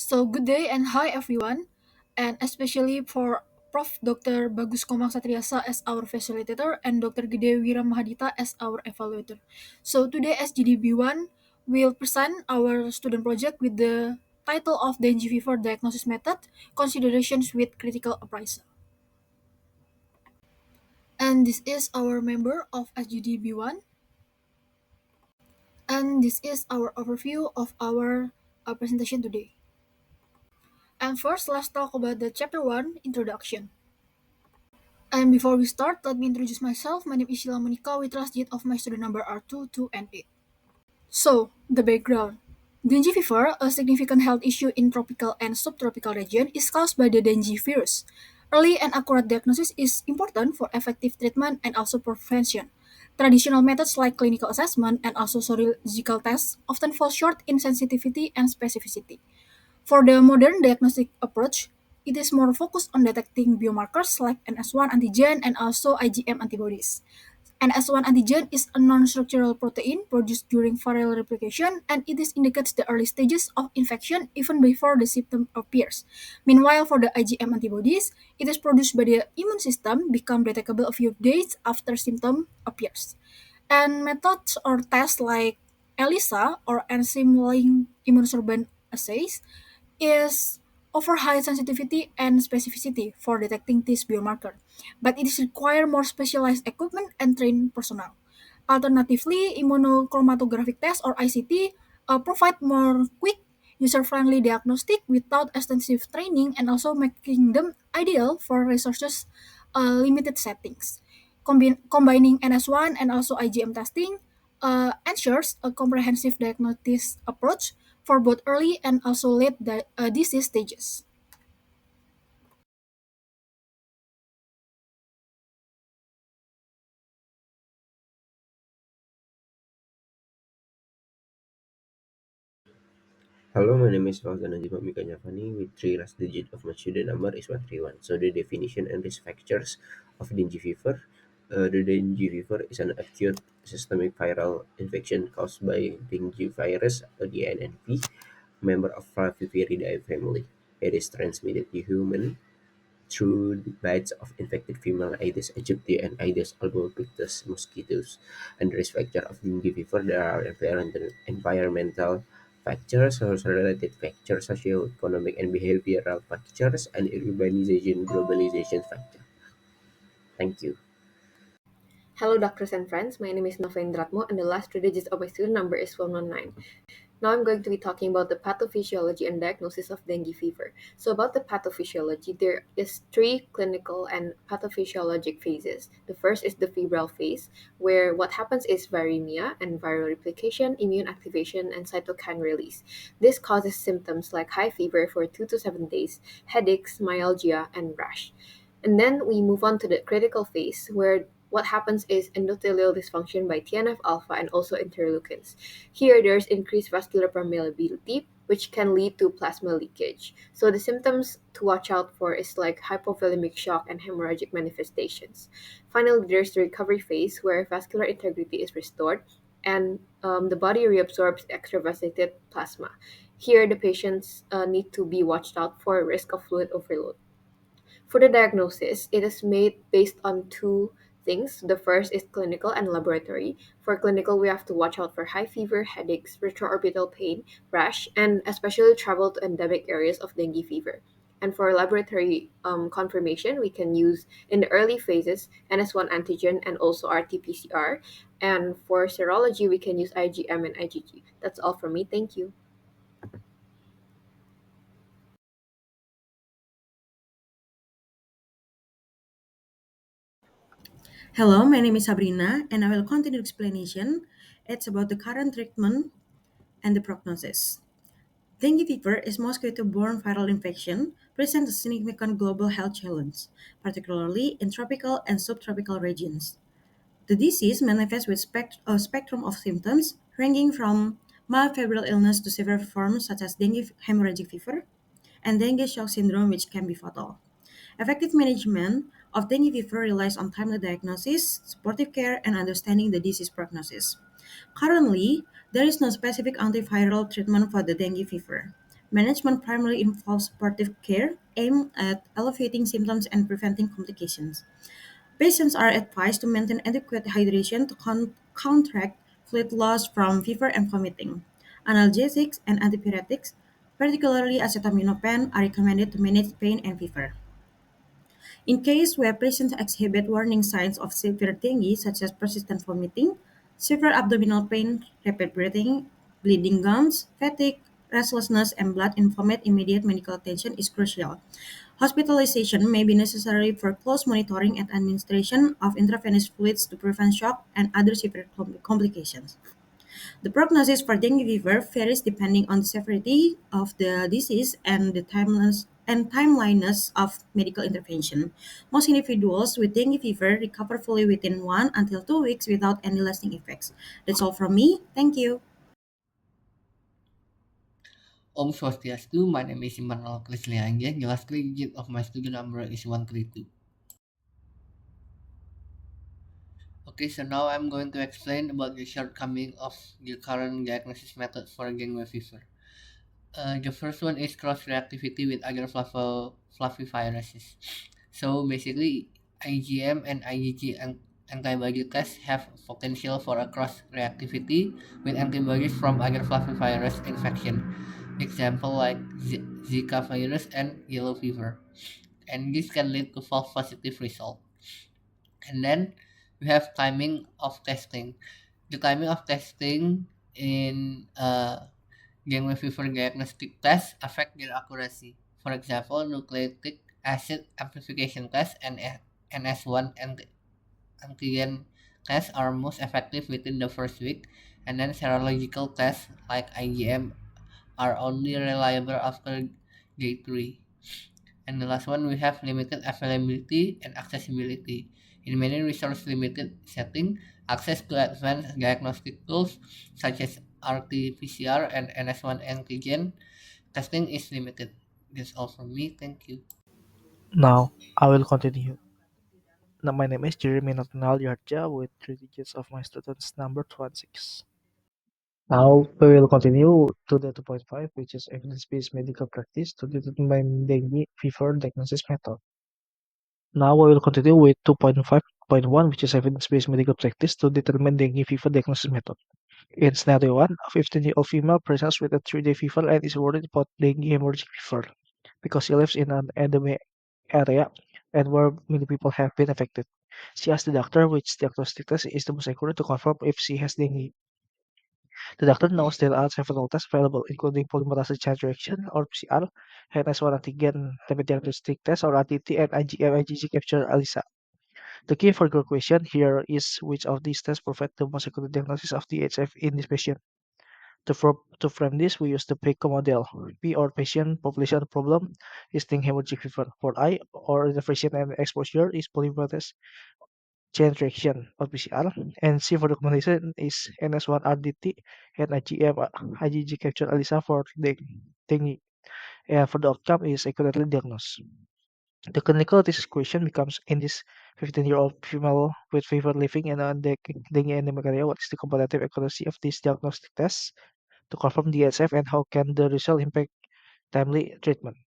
So good day and hi everyone, and especially for Prof. Dr. Bagus Komang Satriasa as our facilitator and Dr. Gede Wira Mahadita as our evaluator. So today SGD B1 will present our student project with the title of dengue fever diagnosis method, considerations with critical appraisal. And this is our member of SGD B1, and this is our overview of our presentation today. And first, let's talk about the chapter 1 introduction. And before we start, let me introduce myself. My name is Sheila Monica with last digit of my student number are 2, 2, and 8. So, the background. Dengue fever, a significant health issue in tropical and subtropical region, is caused by the dengue virus. Early and accurate diagnosis is important for effective treatment and also prevention. Traditional methods like clinical assessment and also serological tests often fall short in sensitivity and specificity. For the modern diagnostic approach, it is more focused on detecting biomarkers like NS1 antigen and also IgM antibodies. NS1 antigen is a non-structural protein produced during viral replication, and it is indicates the early stages of infection even before the symptom appears. Meanwhile, for the IgM antibodies, it is produced by the immune system, become detectable a few days after symptom appears. And methods or tests like ELISA or enzyme-linked immunosorbent assays is offer high sensitivity and specificity for detecting this biomarker, but it is require more specialized equipment and trained personnel. Alternatively, immunochromatographic tests or ICT provide more quick, user-friendly diagnostic without extensive training and also making them ideal for resources limited settings. Combining NS1 and also IgM testing ensures a comprehensive diagnosis approach for both early and also late disease stages. Hello, my name is Fauzan Najib Mika Nyafani with three last digit of my student number is 131. So the definition and risk factors of dengue fever. The dengue fever is an acute systemic viral infection caused by dengue virus or DNNP, member of Flaviviridae family. It is transmitted to human through the bites of infected female Aedes aegypti and Aedes albopictus mosquitoes. And the risk factor of dengue fever, there are environmental factors, social-related factors, socioeconomic and behavioral factors, and urbanization, globalization factor. Thank you. Hello, doctors and friends. My name is Nova Indratmo, and the last three digits of my student number is 119. Now I'm going to be talking about the pathophysiology and diagnosis of dengue fever. So about the pathophysiology, there is three clinical and pathophysiologic phases. The first is the febrile phase, where what happens is viremia and viral replication, immune activation, and cytokine release. This causes symptoms like high fever for 2 to 7 days, headaches, myalgia, and rash. And then we move on to the critical phase, where what happens is endothelial dysfunction by TNF alpha and also interleukins. Here, there's increased vascular permeability, which can lead to plasma leakage. So, the symptoms to watch out for is like hypovolemic shock and hemorrhagic manifestations. Finally, there's the recovery phase where vascular integrity is restored and the body reabsorbs extravasated plasma. Here, the patients need to be watched out for risk of fluid overload. For the diagnosis, it is made based on two things. The first is clinical and laboratory. For clinical, we have to watch out for high fever, headaches, retroorbital pain, rash, and especially travel to endemic areas of dengue fever. And for laboratory confirmation, we can use in the early phases NS1 antigen and also RT-PCR. And for serology, we can use IgM and IgG. That's all from me. Thank you. Hello, my name is Sabrina, and I will continue explanation. It's about the current treatment and the prognosis. Dengue fever is mosquito-borne viral infection, presents a significant global health challenge, particularly in tropical and subtropical regions. The disease manifests with a spectrum of symptoms, ranging from mild febrile illness to severe forms such as dengue hemorrhagic fever and dengue shock syndrome, which can be fatal. Effective management of dengue fever relies on timely diagnosis, supportive care, and understanding the disease prognosis. Currently, there is no specific antiviral treatment for the dengue fever. Management primarily involves supportive care aimed at alleviating symptoms and preventing complications. Patients are advised to maintain adequate hydration to counteract fluid loss from fever and vomiting. Analgesics and antipyretics, particularly acetaminophen, are recommended to manage pain and fever. In cases where patients exhibit warning signs of severe dengue, such as persistent vomiting, severe abdominal pain, rapid breathing, bleeding gums, fatigue, restlessness, and blood in vomit, immediate medical attention is crucial. Hospitalization may be necessary for close monitoring and administration of intravenous fluids to prevent shock and other severe complications. The prognosis for dengue fever varies depending on the severity of the disease and the timeliness of medical intervention. Most individuals with dengue fever recover fully within 1 until 2 weeks without any lasting effects. That's all from me. Thank you. Om Swastiastu, my name is Immanuel Krislianjen. The last three digit of my student number is 132. Okay, so now I'm going to explain about the shortcoming of the current diagnosis method for dengue fever. The first one is cross-reactivity with other flaviviruses. So basically, IgM and IgG antibody tests have potential for a cross-reactivity with antibodies from other flavivirus infection. Example like Zika virus and yellow fever. And this can lead to false positive result. And then we have timing of testing. The timing of testing in dengue fever diagnostic tests affect their accuracy. For example, nucleic acid amplification test and NS1 antigen tests are most effective within the first week, and then serological tests like IgM are only reliable after day 3. And the last one, we have limited availability and accessibility. In many resource limited setting, access to advanced diagnostic tools such as RT-PCR and NS1 antigen testing is limited. That's all from me. Thank you. Now, I will continue. Now, my name is Jeremy Nathaniel Yarja with three digits of my student's number 26. Now, we will continue to the 2.5, which is evidence-based medical practice to determine dengue fever diagnosis method. Now, we will continue with 2.5.1, which is evidence-based medical practice to determine dengue fever diagnosis method. In scenario 1, a 15-year-old female presents with a 3-day fever and is worried about dengue hemorrhagic fever because she lives in an endemic area and where many people have been affected. She asked the doctor which diagnostic test is the most accurate to confirm if she has dengue. The doctor knows there are several tests available, including polymerase chain reaction or PCR, NS1 antigen rapid diagnostic test or RTT, and IgM IgG capture ELISA. The key for your question here is which of these tests provide the most accurate diagnosis of DHF in this patient. To frame this, we use the PICO model. P or patient population problem is dengue hemorrhagic fever. For I or intervention and exposure is polymerase chain reaction or PCR. And C for documentation is NS1 RDT and IgM IgG capture ELISA for dengue. And for the outcome is accurately diagnosed. The clinical thesis question becomes in this 15-year-old female with fever living in a dengue endemic area, what is the comparative accuracy of this diagnostic test to confirm DSF and how can the result impact timely treatment?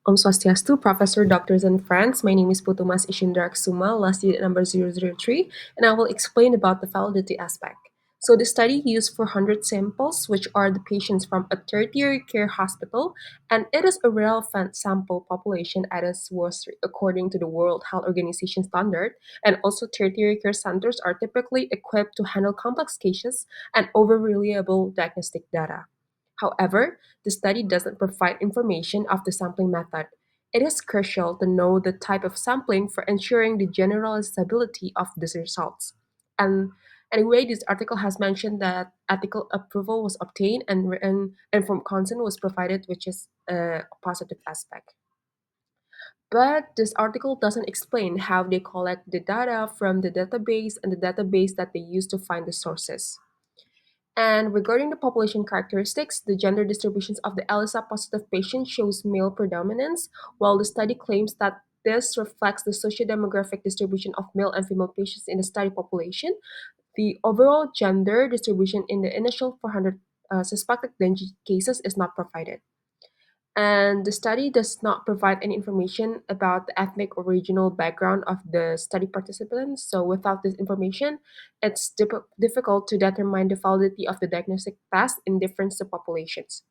Om Swastiastu, Professor, Doctors, and friends. My name is Putumas Ishindrak Suma, last unit number 003, and I will explain about the validity aspect. So the study used 400 samples, which are the patients from a tertiary care hospital, and it is a relevant sample population as was according to the World Health Organization standard, and also tertiary care centers are typically equipped to handle complex cases and over-reliable diagnostic data. However, the study doesn't provide information of the sampling method. It is crucial to know the type of sampling for ensuring the generalizability of these results. And anyway, this article has mentioned that ethical approval was obtained and informed consent was provided, which is a positive aspect. But this article doesn't explain how they collect the data from the database and the database that they use to find the sources. And regarding the population characteristics, the gender distributions of the ELISA positive patient shows male predominance, while the study claims that this reflects the sociodemographic distribution of male and female patients in the study population. The overall gender distribution in the initial 400 suspected dengue cases is not provided. And the study does not provide any information about the ethnic or regional background of the study participants. So, without this information, it's difficult to determine the validity of the diagnostic test in different subpopulations.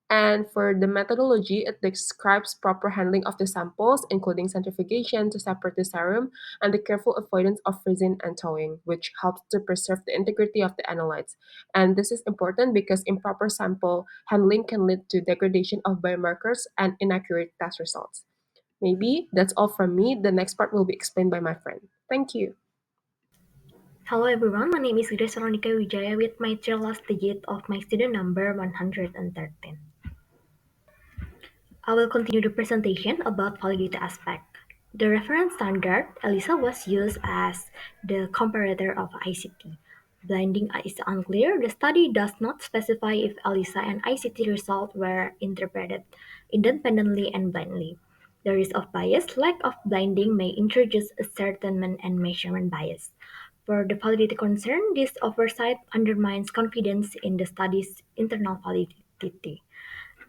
And for the methodology, it describes proper handling of the samples, including centrifugation to separate the serum, and the careful avoidance of freezing and thawing, which helps to preserve the integrity of the analytes. And this is important because improper sample handling can lead to degradation of biomarkers and inaccurate test results. Maybe that's all from me. The next part will be explained by my friend. Thank you. Hello everyone, my name is Grace Veronica Wijaya with my three last digit of my student number 113. I will continue the presentation about validity aspect. The reference standard ELISA was used as the comparator of ICT. Blinding is unclear. The study does not specify if ELISA and ICT results were interpreted independently and blindly. The risk of bias, lack of blinding may introduce ascertainment and measurement bias. For the validity concern, this oversight undermines confidence in the study's internal validity.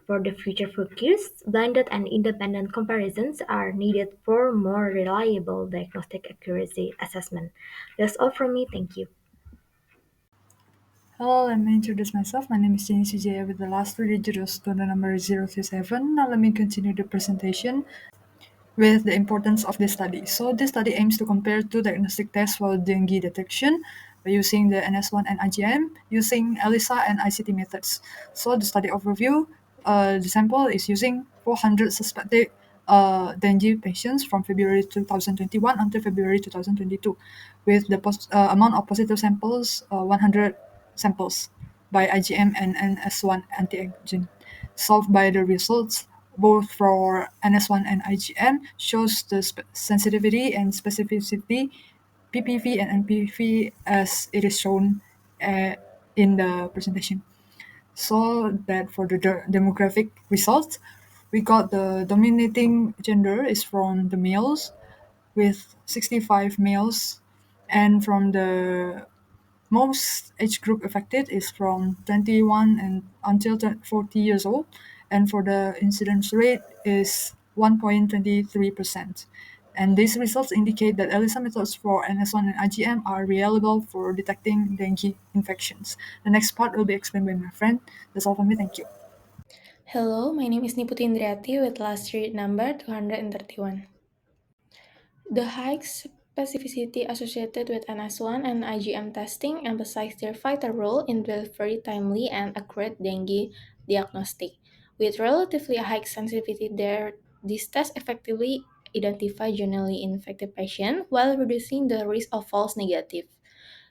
For the future focus, blinded and independent comparisons are needed for more reliable diagnostic accuracy assessment. That's all from me. Thank you. Hello, let me introduce myself. My name is Jenny Sujaya with the last three digits of student number 037. Now let me continue the presentation with the importance of this study. So this study aims to compare two diagnostic tests for dengue detection by using the NS1 and IgM using ELISA and ICT methods. So the study overview, the sample is using 400 suspected dengue patients from February 2021 until February 2022 with the amount of positive samples, 100 samples by IgM and NS1 antigen. Solved by the results both for NS1 and IgM shows the sensitivity and specificity, PPV and NPV as it is shown in the presentation. So that for the demographic results, we got the dominating gender is from the males with 65 males, and from the most age group affected is from 21 and until 40 years old, and for the incidence rate is 1.23%. And these results indicate that ELISA methods for NS1 and IgM are reliable for detecting dengue infections. The next part will be explained by my friend. That's all from me. Thank you. Hello, my name is Niputi Indriati with last street number 231. The high specificity associated with NS1 and IgM testing emphasize their vital role in very timely and accurate dengue diagnostic. With relatively high sensitivity, these tests effectively identify generally infected patients while reducing the risk of false negative.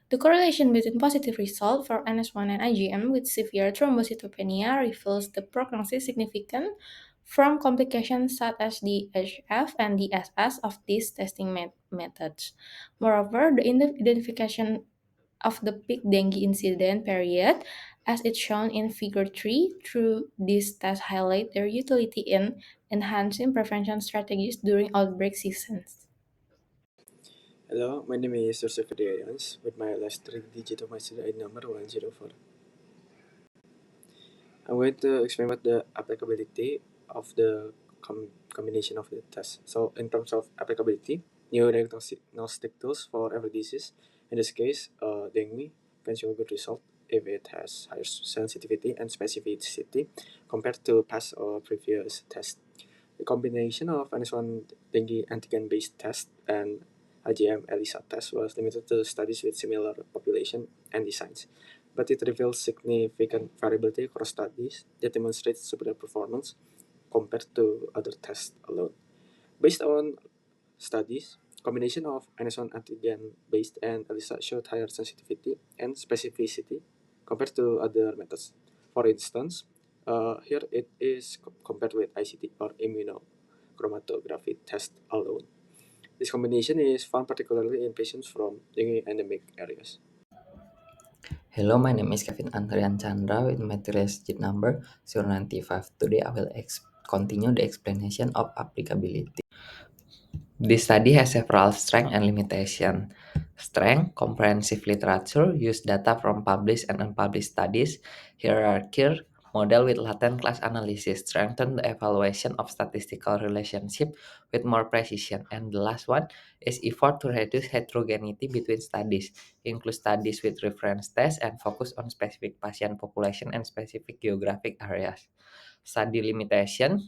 The correlation between positive result for NS1 and IgM with severe thrombocytopenia reveals the prognosis significant from complications such as the HF and the SS of these testing methods. Moreover, the identification of the peak dengue incident period, as it's shown in Figure 3, through these tests highlight their utility in enhancing prevention strategies during outbreak seasons. Hello, my name is Joseph Federians with my last three digit of my student ID number 104. I'm going to explain about the applicability of the combination of the tests. So in terms of applicability, new diagnostic tools for every disease. In this case, dengue can show a good result if it has higher sensitivity and specificity compared to past or previous tests. The combination of NS1 dengue antigen-based test and IgM ELISA test was limited to studies with similar population and designs, but it reveals significant variability across studies that demonstrates superior performance compared to other tests alone. Based on studies, combination of NS1 antigen-based and ELISA showed higher sensitivity and specificity compared to other methods. For instance, here it is compared with ICT or immunochromatography test alone. This combination is found particularly in patients from dengue endemic areas. Hello, my name is Kevin Andrian Chandra with my digit number 095. Today I will continue the explanation of applicability. This study has several strengths and limitations. Strength, comprehensive literature, use data from published and unpublished studies, hierarchy, model with latent class analysis, strengthen the evaluation of statistical relationship with more precision. And the last one is effort to reduce heterogeneity between studies, include studies with reference tests and focus on specific patient population and specific geographic areas. Study limitation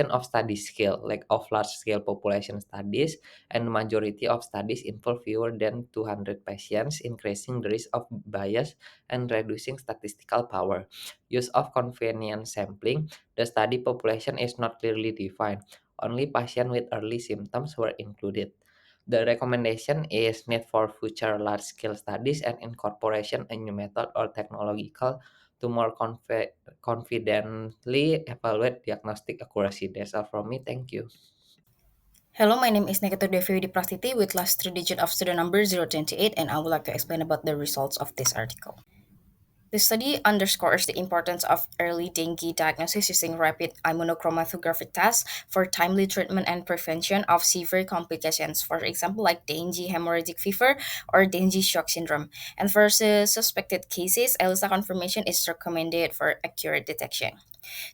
of study scale, like of large scale population studies, and majority of studies involve fewer than 200 patients, increasing the risk of bias and reducing statistical power. Use of convenience sampling, the study population is not clearly defined. Only patients with early symptoms were included. The recommendation is need for future large-scale studies and incorporation a new method or technological to more confidently evaluate diagnostic accuracy. That's all from me. Thank you. Hello, my name is Nikita Devi Prastiti with last three digit of student number 028, and I would like to explain about the results of this article. The study underscores the importance of early dengue diagnosis using rapid immunochromatography tests for timely treatment and prevention of severe complications, for example, like dengue hemorrhagic fever or dengue shock syndrome. And for suspected cases, ELISA confirmation is recommended for accurate detection.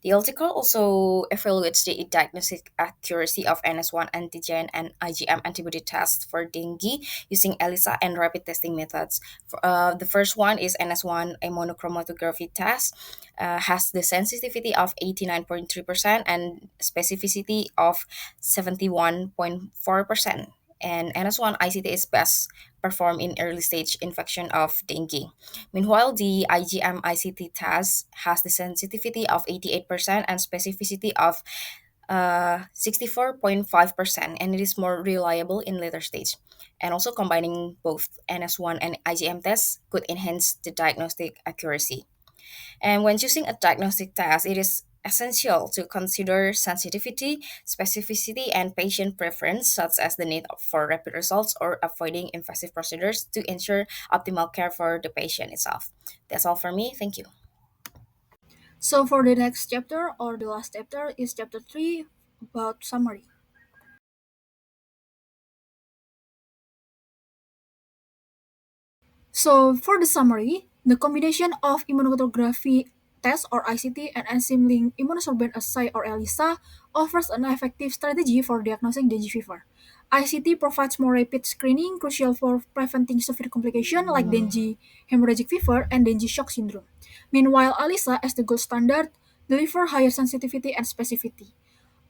The article also evaluates the diagnostic accuracy of NS1 antigen and IgM antibody tests for dengue using ELISA and rapid testing methods. The first one is NS1 immunochromatography test, has the sensitivity of 89.3% and specificity of 71.4%. And NS1 ICT is best performed in early stage infection of dengue. Meanwhile, the IgM ICT test has the sensitivity of 88% and specificity of 64.5%, and it is more reliable in later stage. And also combining both NS1 and IgM tests could enhance the diagnostic accuracy. And when choosing a diagnostic test, it is essential to consider sensitivity, specificity, and patient preference, such as the need for rapid results or avoiding invasive procedures to ensure optimal care for the patient itself. That's all for me. Thank you. So for the next chapter or the last chapter is chapter 3 about summary. So for the summary, the combination of immunochromatography test or ICT and enzyme-linked immunosorbent assay or ELISA offers an effective strategy for diagnosing dengue fever. ICT provides more rapid screening, crucial for preventing severe complications like dengue hemorrhagic fever and dengue shock syndrome. Meanwhile, ELISA, as the gold standard, deliver higher sensitivity and specificity.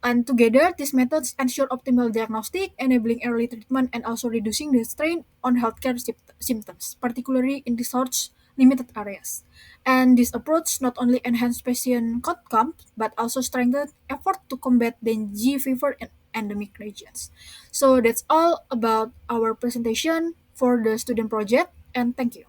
And together, these methods ensure optimal diagnostic, enabling early treatment, and also reducing the strain on healthcare symptoms, particularly in resource limited areas. And this approach not only enhances patient outcomes, but also strengthens effort to combat dengue fever in endemic regions. So that's all about our presentation for the student project, and thank you.